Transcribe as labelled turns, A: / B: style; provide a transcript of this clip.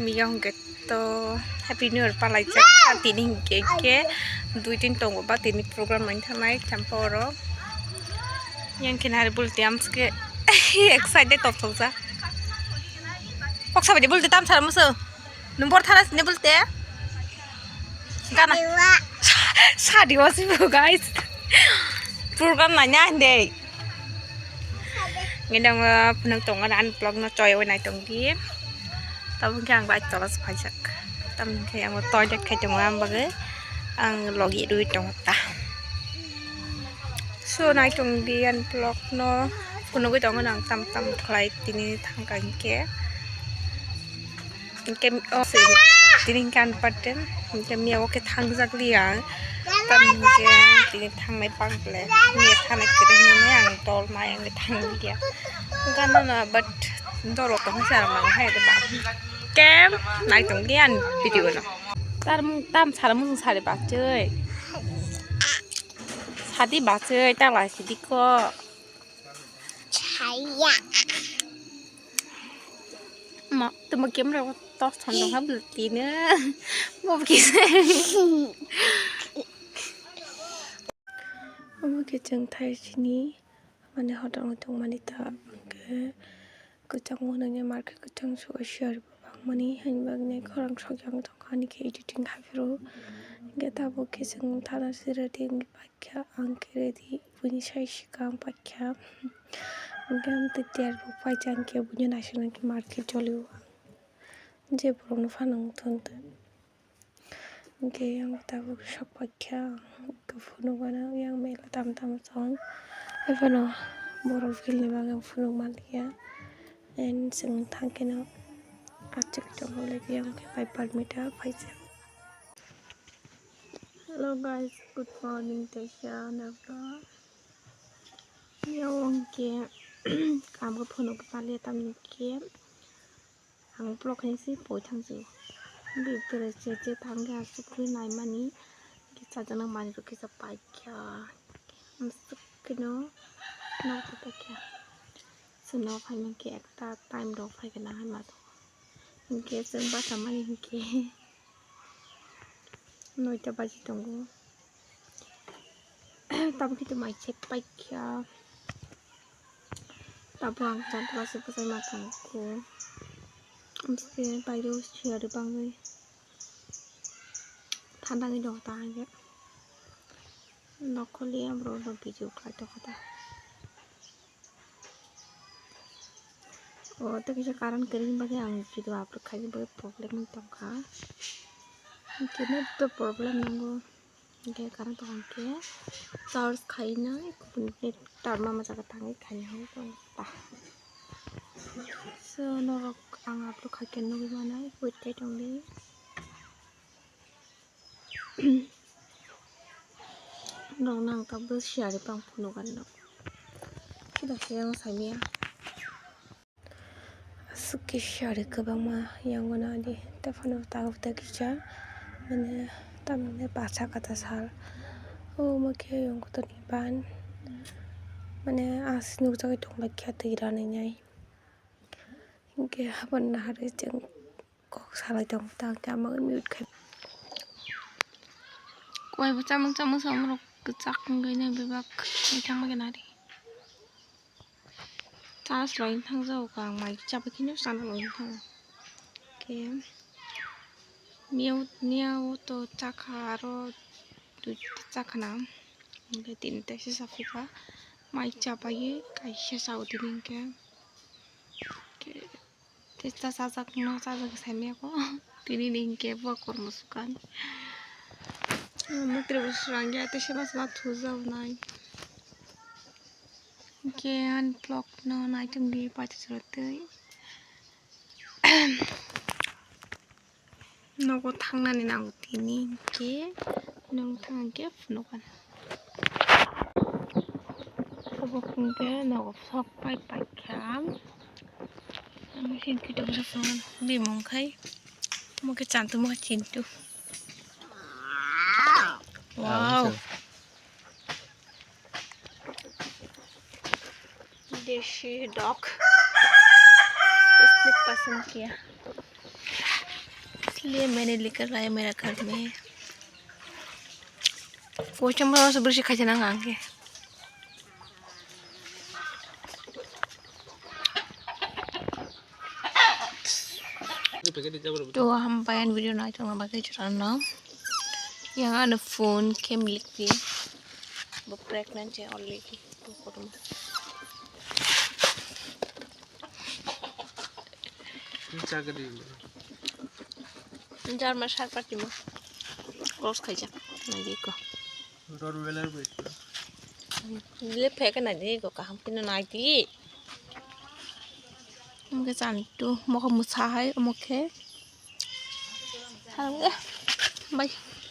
A: मिया होंगे तो happy new year पालायजा तिनि हिंगे के 2-3 tongo ba tini program main thangnai champoro yang kenari bulti amske excited top thokja poksa bade bulti tam sar musu numbor thana sine bulte gana shadi wasi guys program nanya ande ngedang punang tonga an blog no joy wenai tongdi tabung kyang ba tolas phajak tam kyang mo toy dek khai tongam bage ang logi dui tong ta so nai tong di an blog no puno goi tong nang tam tam khlai tini thangkan ke o se tini kan paten ke mi oke thangjak liya tam ke tini thangnai pangle mi thanai kre ni ang tol mai ang thang dia kan na but dolo tong sa mang hai de ba kem nai tong di an video no tam sar mu sare ba chơi Hadi baca kita lah sediko. Caya. Mak, tu makin mereka tos condong ham betina. Mau begitu. Mau keceng Thai sini. Mana hotel untuk wanita. Keceng wananya market keceng suka share. Mani hanya bagnya korang sokyang tongkani ke editing hafiru. Kita bukan seng tanah sirati yang dipakai angkiri punya saya sikang pakai. Mungkin tiada rupai jangkau punya nasional ke market jolu. Je belum fanang tuntu. Mungkin yang kita bukan shop pakai ke phone mana yang mela tam song. Apa no moral feel ni bagai phone malia. And seng tangkena acik jolu lagi yang ke permita paisa. Hello guys, good morning Tasha Navra. Yang ke kamu phone ke pali tam ke ang blog ni si po thang su. Bi tere che thang ga su kri nai mani ki cha jana mani ro ki sa pai kya. Am su kino no ta kya. Su no phai man ke ekta time ro phai kana han ma to. Ke seng ba samani ke noita baji tunggu tapi kita mai cek baik ya tapi ang cantik sepasai matangku mesti baru share bangai tandang ini dong tanya nokoli yang bro video kali itu kata oh tapi sekarang kering bagi ang video upload kali bagi problem itu kan mungkin itu problem nunggu Oke, karena tuh ke harus kaina kemudian tarma masa ketangi kaya hong tah so norok ang upload kaken no gimana buat kayak dong deh dong nang tabel share pang puno kan no kita share saya suki share ke bang ma yang mana di telepon tahu tak kerja mana tamne baca kata sal oh makai yang kutu niban mana as nuk jaga tong lagi hati irani nyai ke haban hari jeng kok salah tong tang jamak miut kai koi baca macam sama kecak nggaknya bebak macam makan hari tas lain thang jauh kang mai capek kini sana lain thang ke miau to cakaro tu cakna ke tin te si safika mai capai kai sau tin ke Testa sasak no sasak semia ko tini ningke bo kormusukan mukre busrangya te semas ma thuzau nai ke an blog no nai tung di pacha chrote no ko thangnani nangu tini ke nong thangke funokan sabokungke no sok pai kham mungkin kita bersama bingung kai mau ke cantum mau cintu wow देशी dog इसने पसंद किया इसलिए मैंने लेकर लाया मेरा घर में पोचम से बेसी खाई ना आगे तो हम बयान वीडियो ना तो बाकी चुराना यहाँ ना फोन केम लिख दिए वो प्रेग्नेंट है ऑलरेडी तो फोटो में जार में सार पार्टी में क्लोज खाई जा नहीं को
B: रोडवेलर बैठ
A: ले फेंक नहीं को काम किन नहीं मुझे जानते हो मुझे मुझा है मुझे बाय